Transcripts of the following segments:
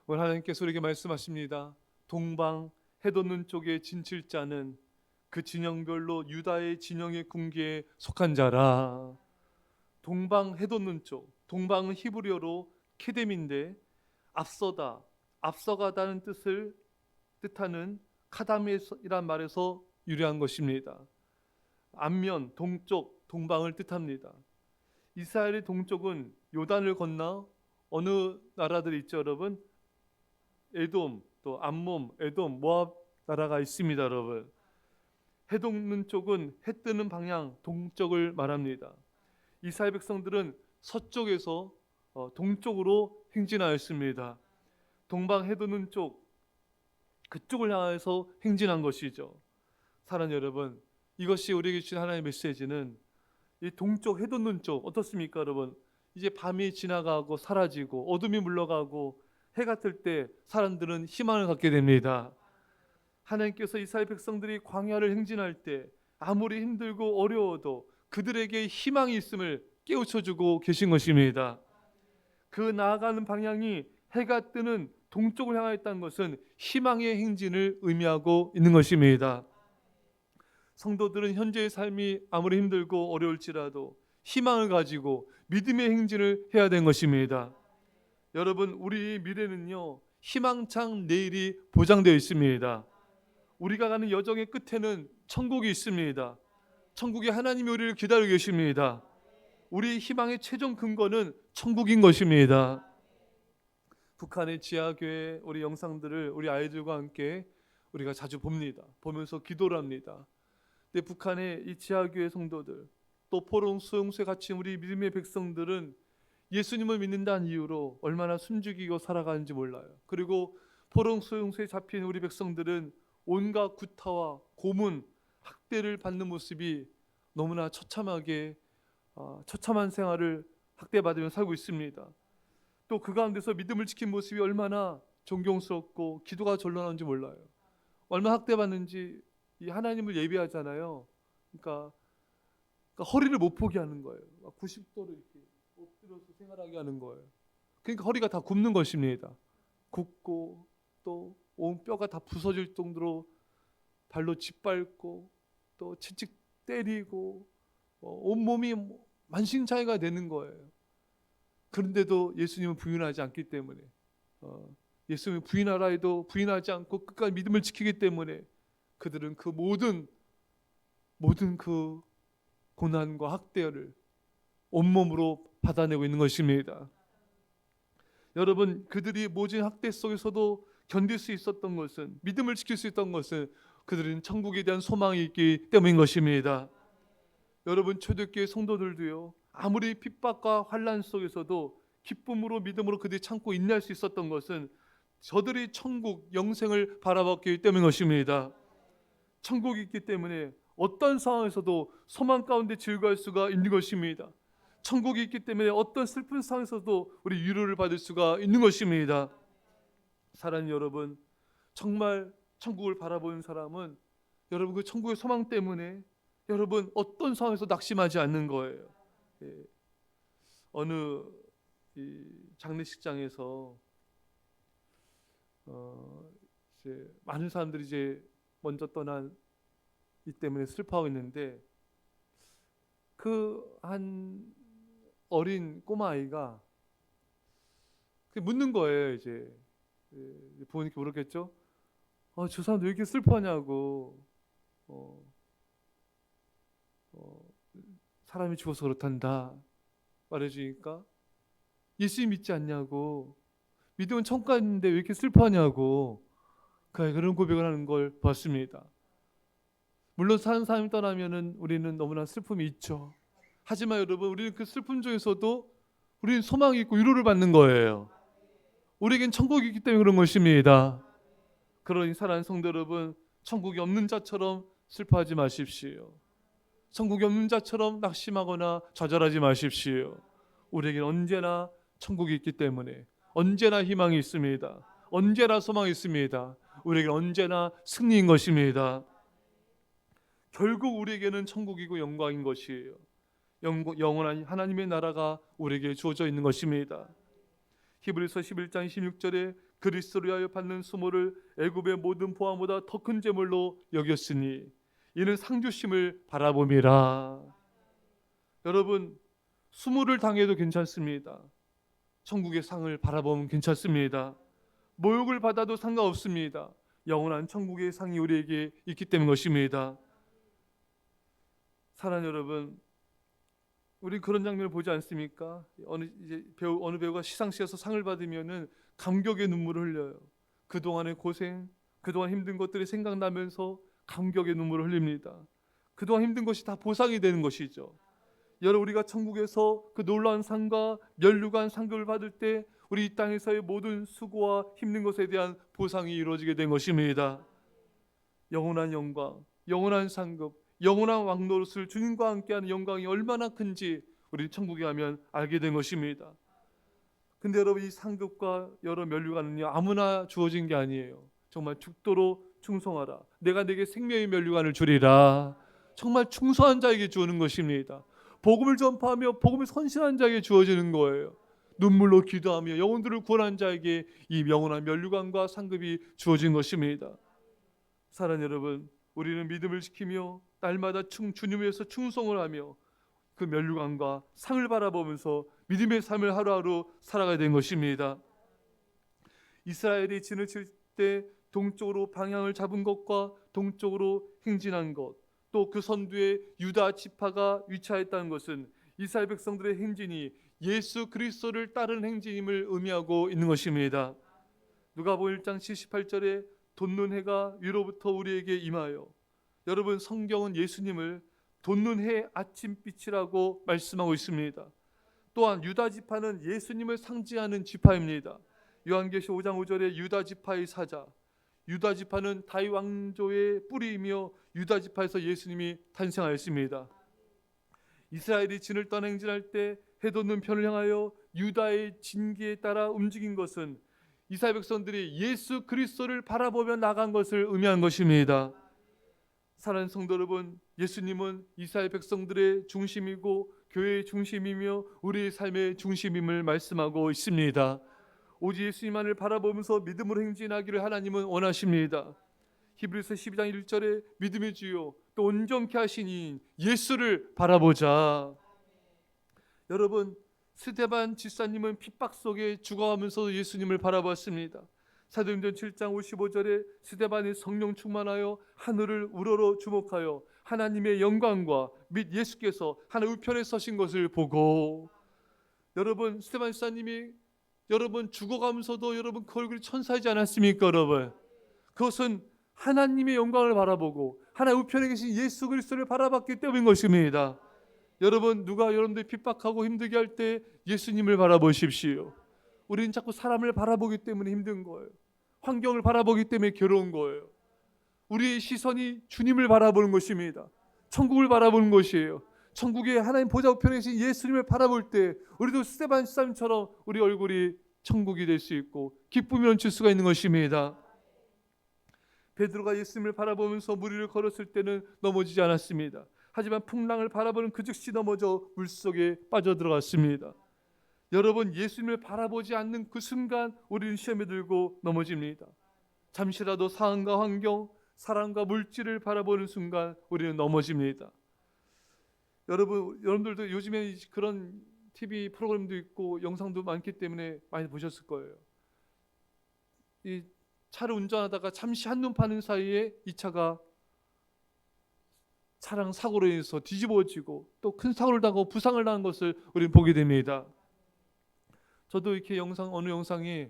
오늘 하나님께서 우리에게 말씀하십니다. 동방 해돋는 쪽에 진칠자는 그 진영별로 유다의 진영의 궁기에 속한 자라. 동방 해돋는 쪽, 동방은 히브리어로 케뎀인데 앞서다, 앞서가다는 뜻하는 카담이란 말에서 유래한 것입니다. 앞면, 동쪽, 동방을 뜻합니다. 이스라엘의 동쪽은 요단을 건너 어느 나라들이 있죠, 여러분? 에돔, 또 암몬, 에돔, 모압 나라가 있습니다, 여러분. 해 돋는 쪽은 해 뜨는 방향 동쪽을 말합니다. 이스라엘 백성들은 서쪽에서 동쪽으로 행진하였습니다. 동방 해 돋는 쪽, 그쪽을 향해서 행진한 것이죠. 사랑하는 여러분, 이것이 우리에게 주신 하나님의 메시지는 이 동쪽 해 돋는 쪽 어떻습니까, 여러분? 이제 밤이 지나가고 사라지고 어둠이 물러가고 해가 뜰 때 사람들은 희망을 갖게 됩니다. 하나님께서 이스라엘 백성들이 광야를 행진할 때 아무리 힘들고 어려워도 그들에게 희망이 있음을 깨우쳐주고 계신 것입니다. 그 나아가는 방향이 해가 뜨는 동쪽을 향하였다는 것은 희망의 행진을 의미하고 있는 것입니다. 성도들은 현재의 삶이 아무리 힘들고 어려울지라도 희망을 가지고 믿음의 행진을 해야 되는 것입니다. 여러분, 우리 미래는요, 희망찬 내일이 보장되어 있습니다. 우리가 가는 여정의 끝에는 천국이 있습니다. 천국에 하나님이 우리를 기다리고 계십니다. 우리 희망의 최종 근거는 천국인 것입니다. 북한의 지하교회 우리 영상들을 우리 아이들과 함께 우리가 자주 봅니다. 보면서 기도를 합니다. 근데 북한의 이 지하교회 성도들, 또 포롱 수용소에 갇힌 우리 믿음의 백성들은 예수님을 믿는다는 이유로 얼마나 숨죽이고 살아가는지 몰라요. 그리고 포롱 수용소에 잡힌 우리 백성들은 온갖 구타와 고문, 학대를 받는 모습이 너무나 처참한 생활을 학대받으며 살고 있습니다. 또 그 가운데서 믿음을 지킨 모습이 얼마나 존경스럽고 기도가 절로나는지 몰라요. 얼마나 학대받는지 이 하나님을 예배하잖아요. 그러니까 허리를 못 펴게 하는 거예요. 90도로 이렇게 엎드려서 생활하게 하는 거예요. 그러니까 허리가 다 굽는 것입니다. 굽고 또 온 뼈가 다 부서질 정도로 발로 짓밟고 또 채찍 때리고 온 몸이 만신창이가 되는 거예요. 그런데도 예수님은 부인하지 않기 때문에 예수님을 부인하라 해도 부인하지 않고 끝까지 믿음을 지키기 때문에 그들은 그 모든 그 고난과 학대를 온몸으로 받아내고 있는 것입니다. 여러분, 그들이 모진 학대 속에서도 견딜 수 있었던 것은, 믿음을 지킬 수 있던 것은 그들은 천국에 대한 소망이 있기 때문인 것입니다. 여러분, 초대교회 성도들도요, 아무리 핍박과 환난 속에서도 기쁨으로 믿음으로 그들이 참고 인내할 수 있었던 것은 저들이 천국 영생을 바라봤기 때문인 것입니다. 천국이 있기 때문에 어떤 상황에서도 소망 가운데 즐거워할 수가 있는 것입니다. 천국이 있기 때문에 어떤 슬픈 상황에서도 우리 위로를 받을 수가 있는 것입니다. 사랑하는 여러분, 정말 천국을 바라보는 사람은 여러분 그 천국의 소망 때문에 여러분 어떤 상황에서 낙심하지 않는 거예요. 예. 어느 이 장례식장에서 이제 많은 사람들이 이제 먼저 떠난 이 때문에 슬퍼하고 있는데 그 한 어린 꼬마 아이가 묻는 거예요. 이제 부모님께 물었겠죠. 저 사람들 왜 이렇게 슬퍼하냐고. 어, 사람이 죽어서 그렇단다 말해주니까 예수 믿지 않냐고, 믿음은 천국 가는데 왜 이렇게 슬퍼하냐고 그런 고백을 하는 걸 봤습니다. 물론 사는 사람이 떠나면은 우리는 너무나 슬픔이 있죠. 하지만 여러분, 우리는 그 슬픔 중에서도 우리는 소망이 있고 위로를 받는 거예요. 우리에겐 천국이 있기 때문에 그런 것입니다. 그러니 사랑하는 성도 여러분, 천국이 없는 자처럼 슬퍼하지 마십시오. 천국이 없는 자처럼 낙심하거나 좌절하지 마십시오. 우리에겐 언제나 천국이 있기 때문에 언제나 희망이 있습니다. 언제나 소망이 있습니다. 우리에겐 언제나 승리인 것입니다. 결국 우리에게는 천국이고 영광인 것이에요. 영원한 하나님의 나라가 우리에게 주어져 있는 것입니다. 히브리서 11장 16절에 그리스도를 위하여 받는 수모를 애굽의 모든 보화보다 더 큰 재물로 여겼으니 이는 상주심을 바라봄이라. 여러분, 수모를 당해도 괜찮습니다. 천국의 상을 바라보면 괜찮습니다. 모욕을 받아도 상관없습니다. 영원한 천국의 상이 우리에게 있기 때문 것입니다. 사랑하는 여러분, 우리 그런 장면을 보지 않습니까? 어느 배우가 시상식에서 상을 받으면은 감격의 눈물을 흘려요. 그동안의 고생, 그동안 힘든 것들이 생각나면서 감격의 눈물을 흘립니다. 그동안 힘든 것이 다 보상이 되는 것이죠. 여러분, 우리가 천국에서 그 놀라운 상과 면류관 상급을 받을 때 우리 이 땅에서의 모든 수고와 힘든 것에 대한 보상이 이루어지게 된 것입니다. 영원한 영광, 영원한 상급, 영원한 왕노릇을 주님과 함께하는 영광이 얼마나 큰지 우리 천국에 가면 알게 된 것입니다. 근데 여러분, 이 상급과 여러 면류관은요, 아무나 주어진 게 아니에요. 정말 죽도록 충성하라, 내가 내게 생명의 면류관을 주리라. 정말 충성한 자에게 주는 것입니다. 복음을 전파하며 복음을 선신한 자에게 주어지는 거예요. 눈물로 기도하며 영혼들을 구원한 자에게 이 영원한 면류관과 상급이 주어진 것입니다. 사랑하는 여러분, 우리는 믿음을 지키며 날마다 주님 위해서 충성을 하며 그 면류관과 상을 바라보면서 믿음의 삶을 하루하루 살아가야 된 것입니다. 이스라엘이 진을 칠 때 동쪽으로 방향을 잡은 것과 동쪽으로 행진한 것, 또 그 선두에 유다 지파가 위치하였다는 것은 이스라엘 백성들의 행진이 예수 그리스도를 따르는 행진임을 의미하고 있는 것입니다. 누가복음 1장 78절에 돋는 해가 위로부터 우리에게 임하여, 여러분, 성경은 예수님을 돋는 해 아침빛이라고 말씀하고 있습니다. 또한 유다 지파는 예수님을 상징하는 지파입니다. 요한계시록 5장 5절에 유다 지파의 사자, 유다 지파는 다윗 왕조의 뿌리이며 유다 지파에서 예수님이 탄생하였습니다. 이스라엘이 진을 떠나 행진할 때 해돋는 편을 향하여 유다의 진기에 따라 움직인 것은 이스라엘 백성들이 예수 그리스도를 바라보며 나간 것을 의미한 것입니다. 사랑하는 성도 여러분, 예수님은 이스라엘 백성들의 중심이고 교회의 중심이며 우리의 삶의 중심임을 말씀하고 있습니다. 오직 예수님만을 바라보면서 믿음으로 행진하기를 하나님은 원하십니다. 히브리서 12장 1절에 믿음의 주요 또 온전케 하신 이인 예수를 바라보자. 여러분, 스데반 집사님은 핍박 속에 죽어가면서 예수님을 바라봤습니다. 사도행전 7장 55절에 스데반이 성령 충만하여 하늘을 우러러 주목하여 하나님의 영광과 및 예수께서 하늘 우편에 서신 것을 보고, 여러분, 스데반 집사님이 여러분 죽어가면서도 여러분 그 얼굴이 천사이지 않았습니까? 여러분, 그것은 하나님의 영광을 바라보고 하나님 우편에 계신 예수 그리스도를 바라봤기 때문인 것입니다. 여러분, 누가 여러분들 핍박하고 힘들게 할 때 예수님을 바라보십시오. 우리는 자꾸 사람을 바라보기 때문에 힘든 거예요. 환경을 바라보기 때문에 괴로운 거예요. 우리의 시선이 주님을 바라보는 것입니다. 천국을 바라보는 것이에요. 천국에 하나님 보좌 우편에 계신 예수님을 바라볼 때 우리도 스데반 집사님처럼 우리 얼굴이 천국이 될 수 있고 기쁨이 넘칠 수가 있는 것입니다. 베드로가 예수님을 바라보면서 물 위를 걸었을 때는 넘어지지 않았습니다. 하지만 풍랑을 바라보는 그 즉시 넘어져 물속에 빠져들어갔습니다. 여러분, 예수님을 바라보지 않는 그 순간 우리는 시험에 들고 넘어집니다. 잠시라도 상황과 환경, 사람과 물질을 바라보는 순간 우리는 넘어집니다. 여러분들도 요즘에 그런 TV 프로그램도 있고 영상도 많기 때문에 많이 보셨을 거예요. 이 차를 운전하다가 잠시 한눈 파는 사이에 이 차가 차량 사고로 인해서 뒤집어지고 또 큰 사고를 당하고 부상을 당한 것을 우리는 보게 됩니다. 저도 이렇게 어느 영상에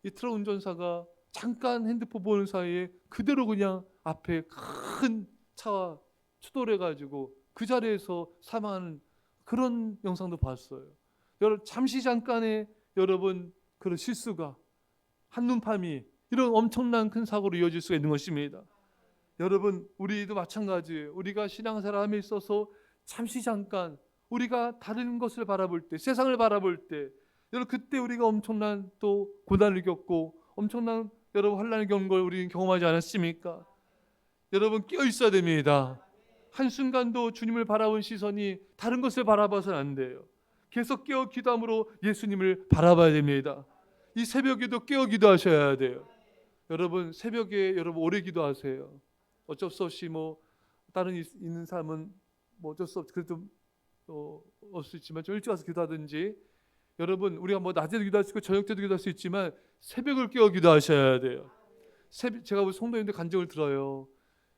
이 트럭 운전사가 잠깐 핸드폰 보는 사이에 그대로 그냥 앞에 큰 차와 추돌해가지고 그 자리에서 사망하는 그런 영상도 봤어요. 여러분, 잠시 잠깐의 여러분 그런 실수가 한눈팔이 이런 엄청난 큰 사고로 이어질 수가 있는 것입니다. 여러분, 우리도 마찬가지예요. 우리가 신앙생활함에 있어서 잠시 잠깐 우리가 다른 것을 바라볼 때, 세상을 바라볼 때, 여러분 그때 우리가 엄청난 또 고난을 겪고 엄청난 여러분 환난을 겪는 걸 우리는 경험하지 않았습니까? 여러분, 깨어 있어야 됩니다. 한순간도 주님을 바라본 시선이 다른 것을 바라봐서는 안 돼요. 계속 깨어 기도함으로 예수님을 바라봐야 됩니다. 이 새벽에도 깨어 기도하셔야 돼요. 여러분 새벽에 여러분 오래 기도하세요. 어쩔 수 없이 뭐 다른 있는 사람은 뭐 어쩔 수 없이 그래도 없을 수 있지만 좀 일찍 와서 기도하든지, 여러분 우리가 뭐 낮에도 기도할 수 있고 저녁 때도 기도할 수 있지만 새벽을 깨어 기도하셔야 돼요. 제가 우리 성도님들 간증을 들어요.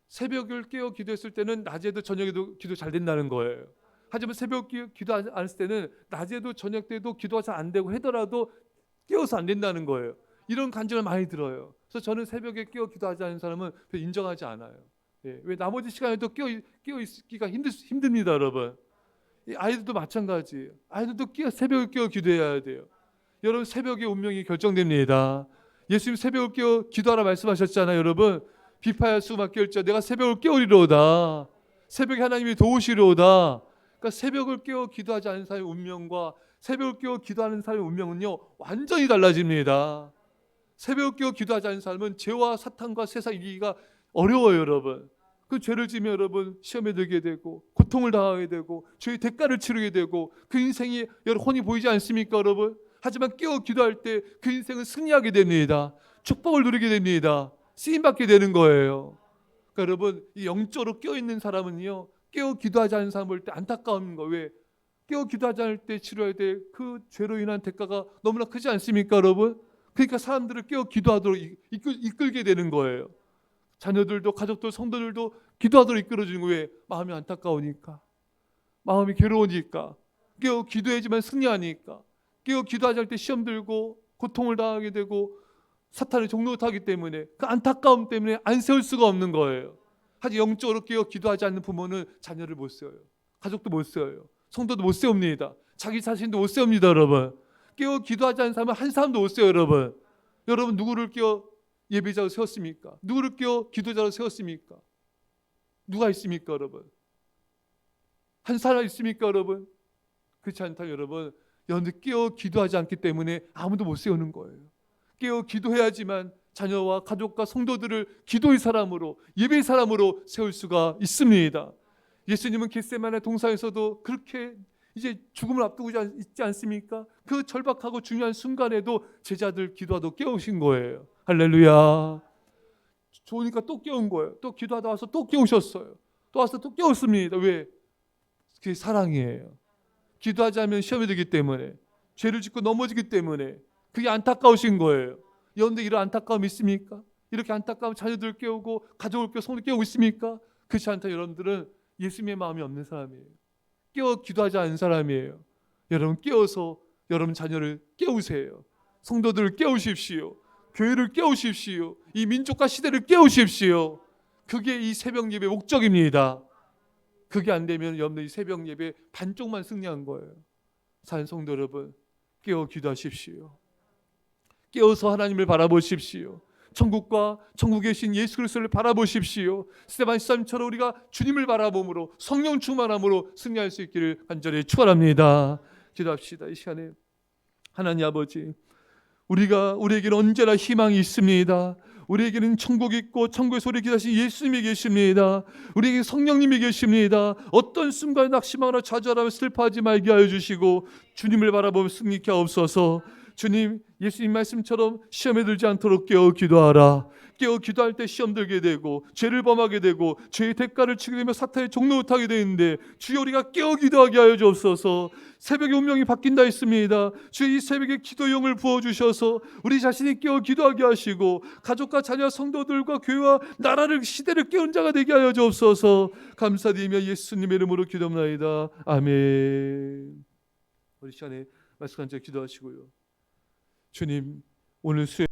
새벽을 깨어 기도했을 때는 낮에도 저녁에도 기도 잘 된다는 거예요. 하지만 새벽 기도 안 했을 때는 낮에도 저녁 때도 기도가 잘 안 되고 하더라도 깨어서 안 된다는 거예요. 이런 간증을 많이 들어요. 그래서 저는 새벽에 깨어 기도하지 않는 사람은 별로 인정하지 않아요. 예, 왜 나머지 시간에도 깨어 있기가 힘듭니다, 여러분. 이 아이들도 마찬가지예요. 아이들도 새벽에 깨어 기도해야 돼요. 여러분 새벽의 운명이 결정됩니다. 예수님 새벽을 깨어 기도하라 말씀하셨잖아요, 여러분. 비파야 수마 깨울자 내가 새벽을 깨우리로다. 새벽에 하나님이 도우시리로다. 그러니까 새벽을 깨어 기도하지 않는 사람의 운명과 새벽을 깨어 기도하는 사람의 운명은요 완전히 달라집니다. 새벽을 깨어 기도하지 않는 사람은 죄와 사탄과 세상 이기기가 어려워요, 여러분. 그 죄를 지면 여러분 시험에 들게 되고 고통을 당하게 되고 죄의 대가를 치르게 되고 그 인생이 여러분 혼이 보이지 않습니까, 여러분? 하지만 깨어 기도할 때 그 인생은 승리하게 됩니다. 축복을 누리게 됩니다. 쓰임받게 되는 거예요. 그러니까 여러분 이 영적으로 깨어 있는 사람은요 깨어 기도하지 않는 사람 볼 때 안타까운 거. 왜? 깨어 기도하지 않을 때 치러야 될 그 죄로 인한 대가가 너무나 크지 않습니까, 여러분? 그러니까 사람들을 깨어 기도하도록 이끌게 되는 거예요. 자녀들도 가족들 성도들도 기도하도록 이끌어주는 거예요. 마음이 안타까우니까, 마음이 괴로우니까, 깨어 기도해야지만 승리하니까, 깨어 기도하지 않을 때 시험 들고 고통을 당하게 되고 사탄의 종노릇 하기 때문에 그 안타까움 때문에 안 세울 수가 없는 거예요. 하지만 영적으로 깨어 기도하지 않는 부모는 자녀를 못 세워요. 가족도 못 세워요. 성도도 못 세웁니다. 자기 자신도 못 세웁니다, 여러분. 깨어 기도하지 않는 사람은 한 사람도 못 세워요, 여러분. 여러분 누구를 깨어 예배자로 세웠습니까? 누구를 깨어 기도자로 세웠습니까? 누가 있습니까, 여러분? 한 사람 있습니까, 여러분? 그렇지 않다, 여러분. 여러분 깨어 기도하지 않기 때문에 아무도 못 세우는 거예요. 깨어 기도해야지만 자녀와 가족과 성도들을 기도의 사람으로 예배의 사람으로 세울 수가 있습니다. 예수님은 겟세마네 동산에서도 그렇게 이제 죽음을 앞두고 있지 않습니까? 그 절박하고 중요한 순간에도 제자들 기도하도 깨우신 거예요. 할렐루야. 좋으니까 또 깨운 거예요. 또 기도하다 와서 또 깨우셨어요. 또 와서 또 깨웠습니다. 왜? 그게 사랑이에요. 기도하지 않으면 시험이 되기 때문에, 죄를 짓고 넘어지기 때문에 그게 안타까우신 거예요. 여러분들 이런 안타까움 있습니까? 이렇게 안타까운 자녀들 깨우고 가족을 깨우고 성도 깨우고 있습니까? 그렇지 않다. 여러분들은 예수님의 마음이 없는 사람이에요. 깨워 기도하지 않는 사람이에요. 여러분 깨워서 여러분 자녀를 깨우세요. 성도들을 깨우십시오. 교회를 깨우십시오. 이 민족과 시대를 깨우십시오. 그게 이 새벽 예배 목적입니다. 그게 안 되면 여러분들 이 새벽 예배 반쪽만 승리한 거예요. 사는 성도 여러분 깨워 기도하십시오. 깨어서 하나님을 바라보십시오. 천국과 천국에 계신 예수 그리스도를 바라보십시오. 스데반 13처럼 우리가 주님을 바라봄으로 성령 충만함으로 승리할 수 있기를 간절히 축원합니다. 기도합시다. 이 시간에 하나님 아버지, 우리에게는 언제나 희망이 있습니다. 우리에게는 천국이 있고 천국에서 우리 기다리신 예수님이 계십니다. 우리에게 성령님이 계십니다. 어떤 순간에 낙심하거나 좌절하며 슬퍼하지 말게 하여 주시고 주님을 바라보며 승리케 하옵소서. 주님, 예수님 말씀처럼 시험에 들지 않도록 깨어 기도하라. 깨어 기도할 때 시험 들게 되고 죄를 범하게 되고 죄의 대가를 치게 되며 사탄의 종노릇하게 되는데 주여 우리가 깨어 기도하게 하여 주옵소서. 새벽의 운명이 바뀐다 했습니다. 주여 이 새벽에 기도의 영을 부어주셔서 우리 자신이 깨어 기도하게 하시고 가족과 자녀 성도들과 교회와 나라를 시대를 깨운 자가 되게 하여 주옵소서. 감사드리며 예수님의 이름으로 기도합나이다. 아멘. 우리 시간에 말씀 간절 기도하시고요. 주님, 오늘 수요